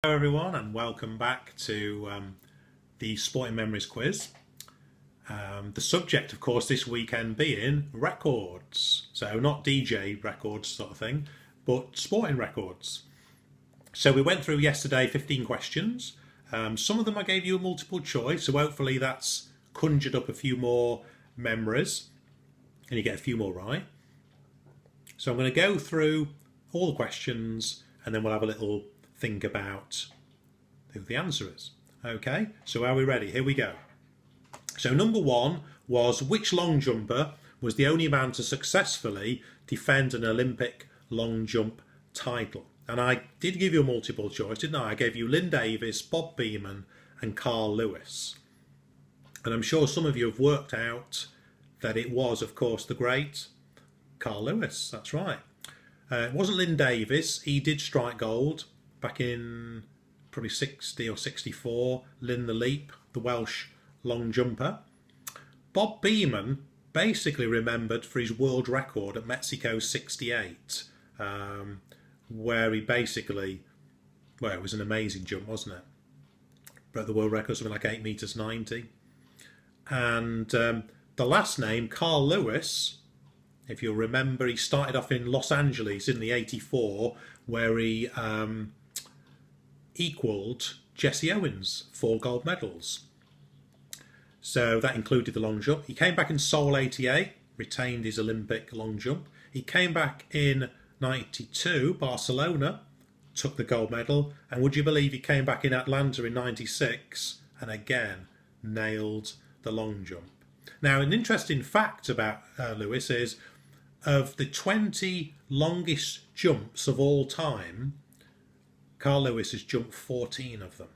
Hello everyone and welcome back to the Sporting Memories quiz. The subject of course this weekend being records. So not DJ records sort of thing, but sporting records. So we went through yesterday 15 questions. Some of them I gave you a multiple choice, so hopefully that's conjured up a few more memories and you get a few more right. So I'm going to go through all the questions and then we'll have a little think about who the answer is. Okay, so are we ready? Here we go. So number one was, which long jumper was the only man to successfully defend an Olympic long jump title? And I did give you a multiple choice, didn't I? I gave you Lynn Davis, Bob Beamon and Carl Lewis. And I'm sure some of you have worked out that it was, of course, the great Carl Lewis. That's right. It wasn't Lynn Davis. He did strike gold back in probably 60 or 64, Lynn the Leap, the Welsh long jumper. Bob Beamon basically remembered for his world record at Mexico 68, where he basically, well, it was an amazing jump, wasn't it? Broke the world record, something like 8 metres 90. And the last name, Carl Lewis, if you'll remember, he started off in Los Angeles in the 84, where he equalled Jesse Owens, 4 gold medals. So that included the long jump. He came back in Seoul 88, retained his Olympic long jump. He came back in 92, Barcelona, took the gold medal. And would you believe he came back in Atlanta in 96 and again nailed the long jump. Now, an interesting fact about Lewis is, of the 20 longest jumps of all time, Carl Lewis has jumped 14 of them.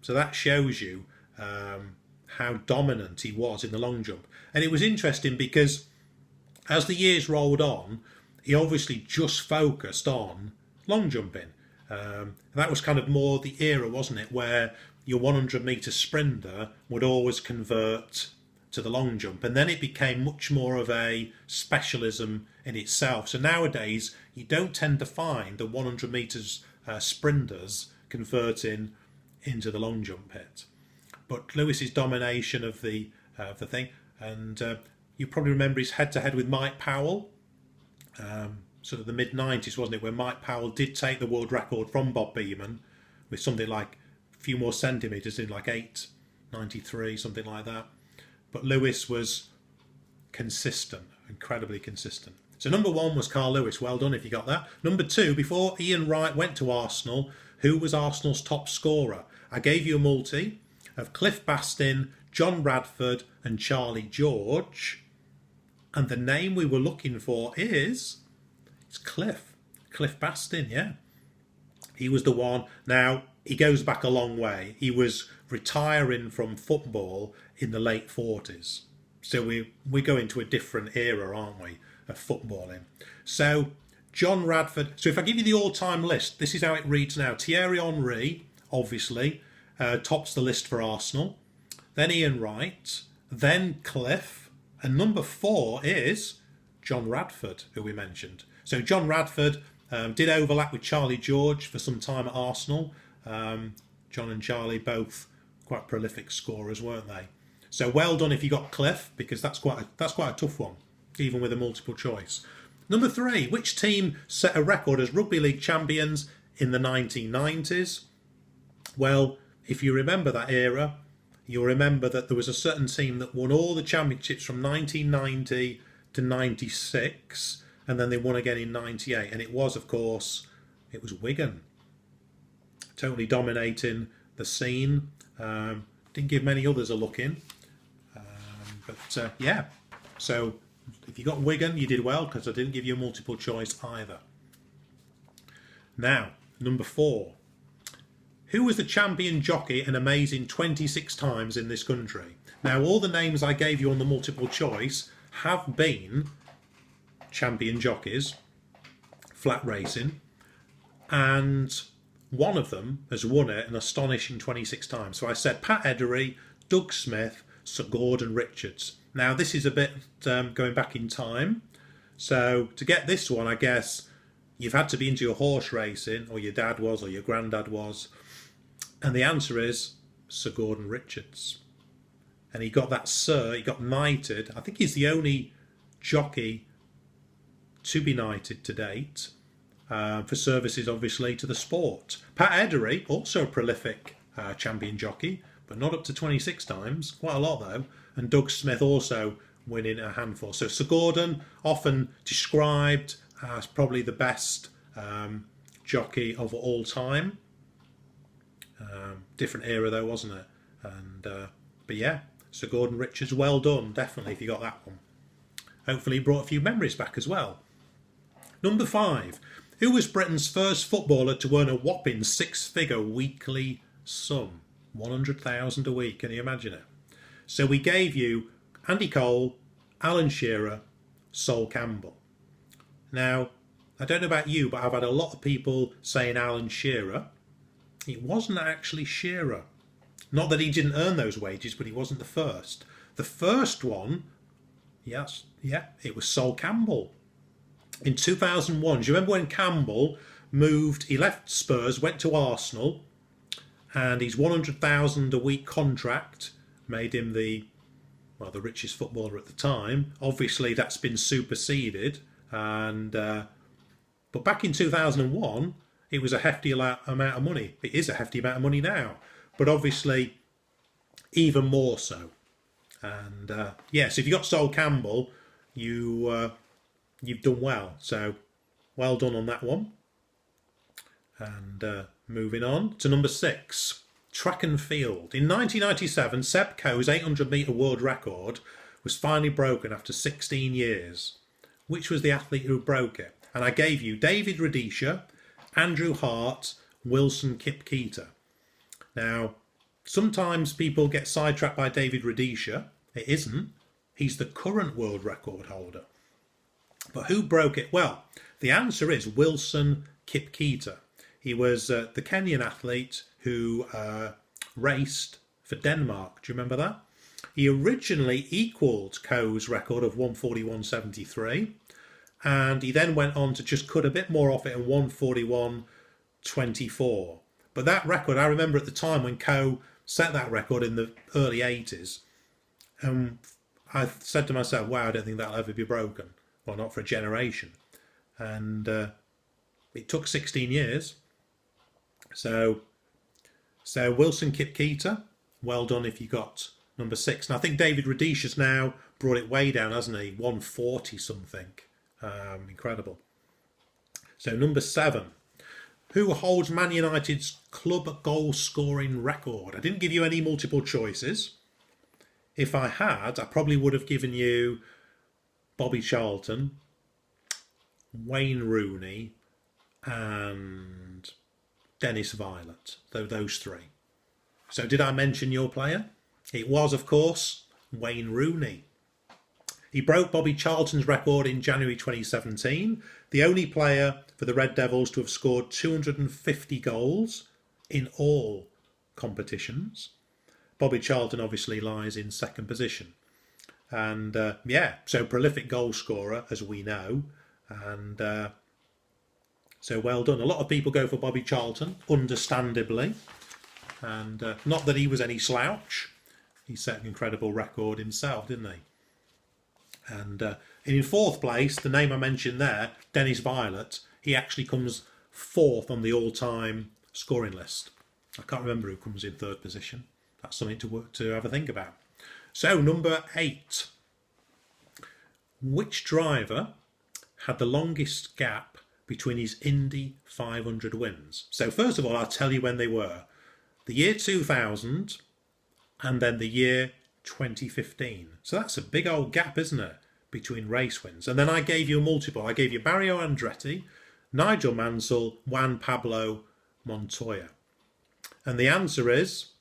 So that shows you how dominant he was in the long jump. And it was interesting because as the years rolled on, he obviously just focused on long jumping. That was kind of more the era, wasn't it, where your 100 metre sprinter would always convert to the long jump, and then it became much more of a specialism in itself. So nowadays you don't tend to find the 100 metres sprinters converting into the long jump pit. But Lewis's domination of the thing, and you probably remember his head-to-head with Mike Powell, sort of the mid-90s, wasn't it, where Mike Powell did take the world record from Bob Beamon with something like a few more centimetres, in like 8.93, something like that. But Lewis was consistent, incredibly consistent. So number one was Carl Lewis. Well done if you got that. Number two, before Ian Wright went to Arsenal, who was Arsenal's top scorer? I gave you a multi of Cliff Bastin, John Radford and Charlie George. And the name we were looking for is Cliff Bastin, yeah. He was the one. Now, he goes back a long way. He was retiring from football in the late 40s. So we go into a different era, aren't we, of footballing. So John Radford. So if I give you the all-time list, this is how it reads now. Thierry Henry, obviously, tops the list for Arsenal. Then Ian Wright. Then Cliff. And number 4 is John Radford, who we mentioned. So John Radford did overlap with Charlie George for some time at Arsenal. John and Charlie both quite prolific scorers, weren't they? So well done if you got Cliff, because that's quite a tough one, even with a multiple choice. Number 3, which team set a record as Rugby League champions in the 1990s? Well, if you remember that era, you'll remember that there was a certain team that won all the championships from 1990 to 96, and then they won again in 98, and it was, of course, it was Wigan. Totally dominating the scene. Didn't give many others a look in. But yeah, so if you got Wigan, you did well, because I didn't give you a multiple choice either. Now, number 4. Who was the champion jockey an amazing 26 times in this country? Now, all the names I gave you on the multiple choice have been champion jockeys, flat racing, and one of them has won it an astonishing 26 times. So I said Pat Edery, Doug Smith, Sir Gordon Richards. Now this is a bit going back in time. So to get this one, I guess you've had to be into your horse racing, or your dad was, or your granddad was. And the answer is Sir Gordon Richards. And he got that Sir, he got knighted. I think he's the only jockey to be knighted to date, for services obviously to the sport. Pat Edery, also a prolific champion jockey, but not up to 26 times, quite a lot though. And Doug Smith also winning a handful. So Sir Gordon, often described as probably the best jockey of all time. Different era though, wasn't it? And but yeah, Sir Gordon Richards, well done, definitely, if you got that one. Hopefully he brought a few memories back as well. Number 5. Who was Britain's first footballer to earn a whopping 6-figure weekly sum? 100,000 a week, can you imagine it? So we gave you Andy Cole, Alan Shearer, Sol Campbell. Now, I don't know about you, but I've had a lot of people saying Alan Shearer. It wasn't actually Shearer. Not that he didn't earn those wages, but he wasn't the first. The first one, yes, yeah, it was Sol Campbell. In 2001, do you remember when Campbell moved, he left Spurs, went to Arsenal, and his 100,000 a week contract made him the richest footballer at the time. Obviously, that's been superseded, and but back in 2001, it was a hefty amount of money. It is a hefty amount of money now, but obviously even more so. And yes, if you got Sol Campbell, you've done well. So well done on that one. And moving on to number 6, track and field. In 1997, Seb Coe's 800-metre world record was finally broken after 16 years. Which was the athlete who broke it? And I gave you David Rudisha, Andrew Hart, Wilson Kipketer. Now, sometimes people get sidetracked by David Rudisha. It isn't. He's the current world record holder. But who broke it? Well, the answer is Wilson Kipketer. He was the Kenyan athlete who raced for Denmark. Do you remember that? He originally equalled Coe's record of 141.73, and he then went on to just cut a bit more off it in 141.24. But that record, I remember at the time when Coe set that record in the early 80s, I said to myself, wow, I don't think that'll ever be broken. Well, not for a generation. And it took 16 years. So Wilson Kipketer, well done if you got number 6. And I think David Rudisha's now brought it way down, hasn't he? 140 something. Incredible. So number 7. Who holds Man United's club goal scoring record? I didn't give you any multiple choices. If I had, I probably would have given you Bobby Charlton, Wayne Rooney, and Dennis Viollet. Those 3. So did I mention your player? It was, of course, Wayne Rooney. He broke Bobby Charlton's record in January 2017, the only player for the Red Devils to have scored 250 goals in all competitions. Bobby Charlton obviously lies in second position. And so prolific goal scorer, as we know. And so well done. A lot of people go for Bobby Charlton, understandably. And not that he was any slouch. He set an incredible record himself, didn't he? And in 4th place, the name I mentioned there, Dennis Viollet, he actually comes 4th on the all-time scoring list. I can't remember who comes in 3rd position. That's something to have a think about. So, number 8. Which driver had the longest gap between his Indy 500 wins? So, first of all, I'll tell you when they were. The year 2000 and then the year 2015. So that's a big old gap, isn't it, between race wins? And then I gave you a multiple. I gave you Mario Andretti, Nigel Mansell, Juan Pablo Montoya. And the answer is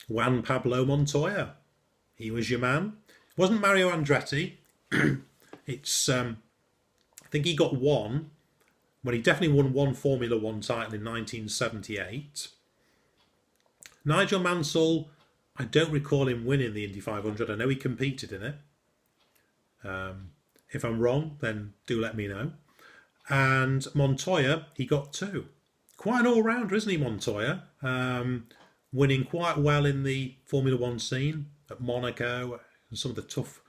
Juan Pablo Montoya. He was your man. It wasn't Mario Andretti. It's I think he got one. Well, he definitely won one Formula One title in 1978. Nigel Mansell, I don't recall him winning the Indy 500. I know he competed in it. If I'm wrong, then do let me know. And Montoya, he got 2. quite an all-rounder, isn't he, Montoya? Winning quite well in the Formula One scene at Monaco and some of the tough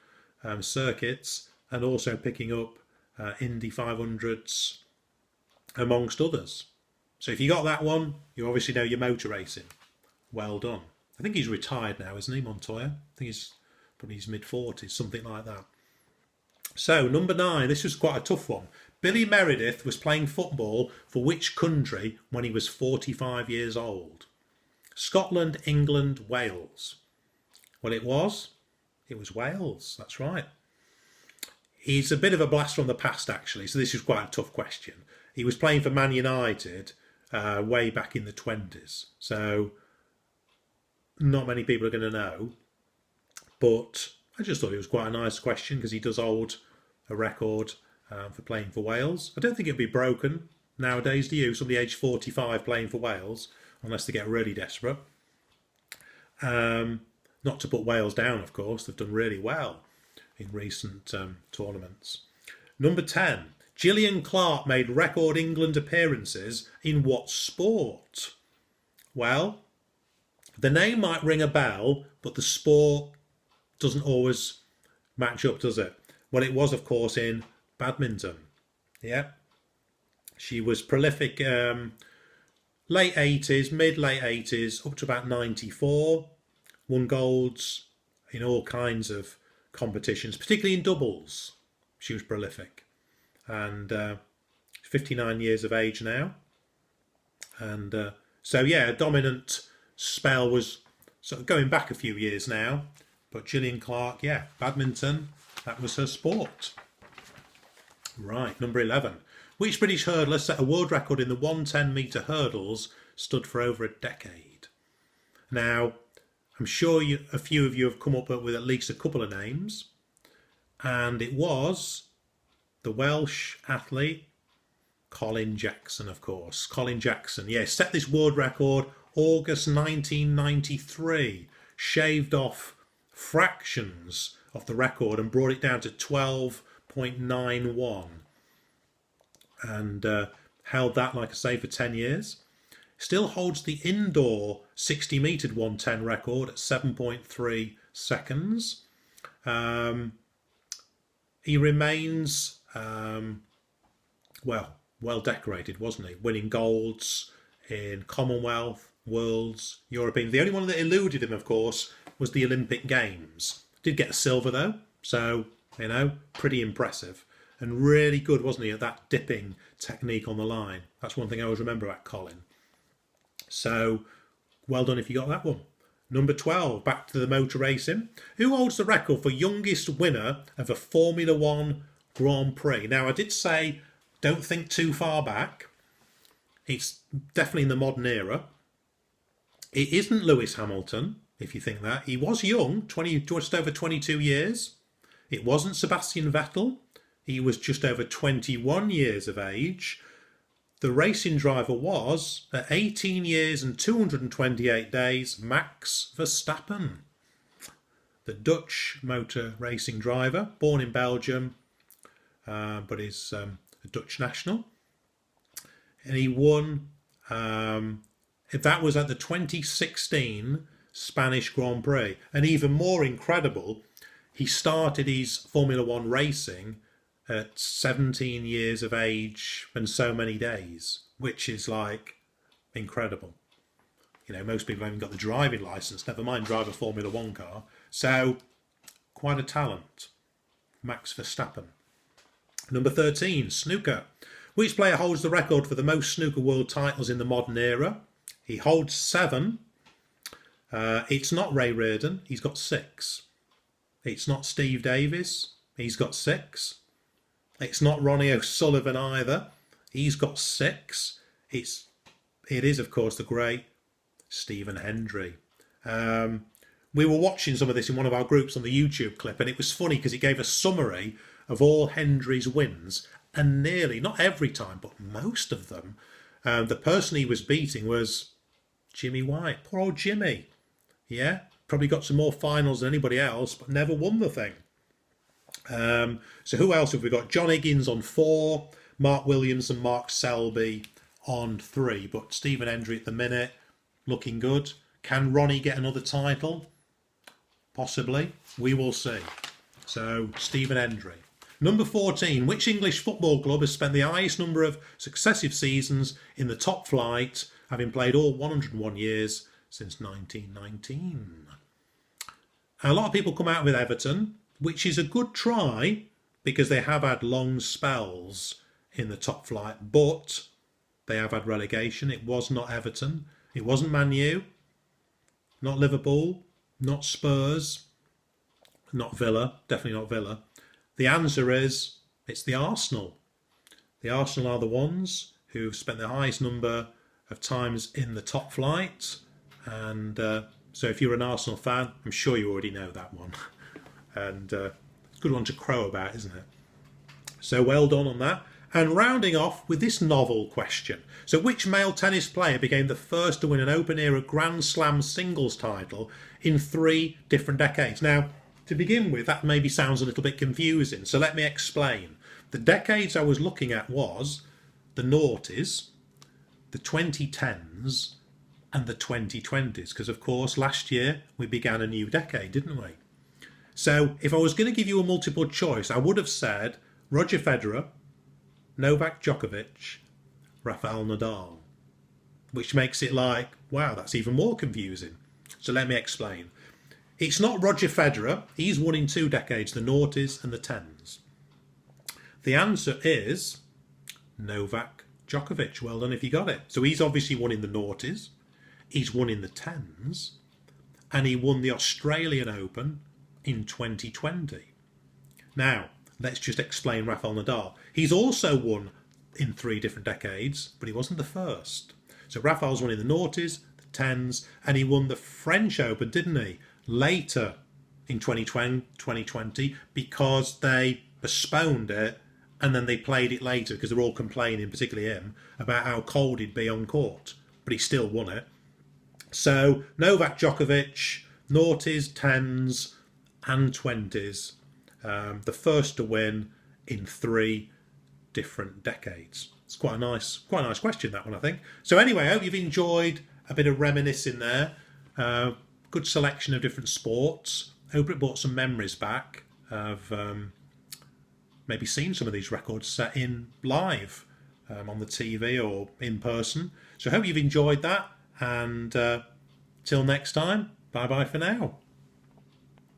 circuits, and also picking up Indy 500s amongst others. So if you got that one, you obviously know your motor racing. Well done. I think he's retired now, isn't he, Montoya? I think he's probably his mid-40s, something like that. So, number 9, this was quite a tough one. Billy Meredith was playing football for which country when he was 45 years old? Scotland, England, Wales. Well, it was Wales, that's right. He's a bit of a blast from the past, actually, so this is quite a tough question. He was playing for Man United way back in the 20s, so not many people are going to know, but I just thought it was quite a nice question because he does hold a record for playing for Wales. I don't think it'd be broken nowadays, do you? Somebody aged 45 playing for Wales, unless they get really desperate. Not to put Wales down, of course. They've done really well in recent tournaments. Number 10. Gillian Clark made record England appearances in what sport? Well, the name might ring a bell, but the sport doesn't always match up, does it? Well, it was, of course, in badminton. Yeah. She was prolific late 80s, mid-late 80s, up to about 94. Won golds in all kinds of competitions, particularly in doubles. She was prolific. And 59 years of age now. And so, yeah, a dominant spell was sort of going back a few years now. But Gillian Clark, yeah, badminton, that was her sport. Right, number 11. Which British hurdler set a world record in the 110-metre hurdles, stood for over a decade? Now, I'm sure a few of you have come up with at least a couple of names. And it was the Welsh athlete Colin Jackson, of course. Colin Jackson, yeah, set this world record August 1993. Shaved off fractions of the record and brought it down to 12.91. And held that, like I say, for 10 years. Still holds the indoor 60-metre 110 record at 7.3 seconds. He remains, well decorated, wasn't he? Winning golds in Commonwealth, Worlds, European. The only one that eluded him, of course, was the Olympic Games. Did get a silver, though. So, you know, pretty impressive. And really good, wasn't he, at that dipping technique on the line. That's one thing I always remember about Colin. So, well done if you got that one. Number 12, back to the motor racing. Who holds the record for youngest winner of a Formula One Grand Prix? Now, I did say, don't think too far back. It's definitely in the modern era. It isn't Lewis Hamilton, if you think that. He was young, just over 22 years. It wasn't Sebastian Vettel. He was just over 21 years of age. The racing driver was, at 18 years and 228 days, Max Verstappen. The Dutch motor racing driver, born in Belgium, but is a Dutch national. And he won, that was at the 2016 Spanish Grand Prix. And even more incredible, he started his Formula One racing at 17 years of age and so many days, which is like incredible. You know, most people haven't got the driving licence, never mind drive a Formula One car. So, quite a talent. Max Verstappen. Number 13, snooker. Which player holds the record for the most snooker world titles in the modern era? He holds 7. It's not Ray Reardon, he's got 6. It's not Steve Davis, he's got 6. It's not Ronnie O'Sullivan either. He's got 6. It is, of course, the great Stephen Hendry. We were watching some of this in one of our groups on the YouTube clip, and it was funny because it gave a summary of all Hendry's wins, and nearly, not every time, but most of them, the person he was beating was Jimmy White. Poor old Jimmy. Yeah, probably got some more finals than anybody else, but never won the thing. So who else have we got? John Higgins on 4, Mark Williams and Mark Selby on 3, but Stephen Hendry at the minute, looking good. Can Ronnie get another title? Possibly. We will see. So, Stephen Hendry. Number 14. Which English football club has spent the highest number of successive seasons in the top flight, having played all 101 years since 1919? A lot of people come out with Everton, which is a good try because they have had long spells in the top flight, but they have had relegation. It was not Everton. It wasn't Man U. Not Liverpool. Not Spurs. Not Villa. Definitely not Villa. The answer is it's the Arsenal. The Arsenal are the ones who've spent the highest number of times in the top flight. And so if you're an Arsenal fan, I'm sure you already know that one. And it's a good one to crow about, isn't it? So well done on that. And rounding off with this novel question. So which male tennis player became the first to win an open-era Grand Slam singles title in 3 different decades? Now, to begin with, that maybe sounds a little bit confusing. So let me explain. The decades I was looking at was the noughties, the 2010s, and the 2020s. Because, of course, last year we began a new decade, didn't we? So if I was going to give you a multiple choice, I would have said Roger Federer, Novak Djokovic, Rafael Nadal, which makes it like, wow, that's even more confusing. So let me explain. It's not Roger Federer. He's won in 2 decades, the noughties and the 10s. The answer is Novak Djokovic. Well done if you got it. So he's obviously won in the noughties, he's won in the 10s, and he won the Australian Open in 2020. Now, let's just explain Rafael Nadal. He's also won in 3 different decades, but he wasn't the first. So Rafael's won in the noughties, the 10s, and he won the French Open, didn't he? Later in 2020 because they postponed it and then they played it later because they're all complaining, particularly him, about how cold he'd be on court. But he still won it. So Novak Djokovic, noughties, 10s and 20s. The first to win in 3 different decades. It's quite a nice question, that one, I think. So anyway, I hope you've enjoyed a bit of reminiscing there. Good selection of different sports. I hope it brought some memories back of maybe seen some of these records set in live on the TV or in person. So I hope you've enjoyed that. And till next time, bye-bye for now.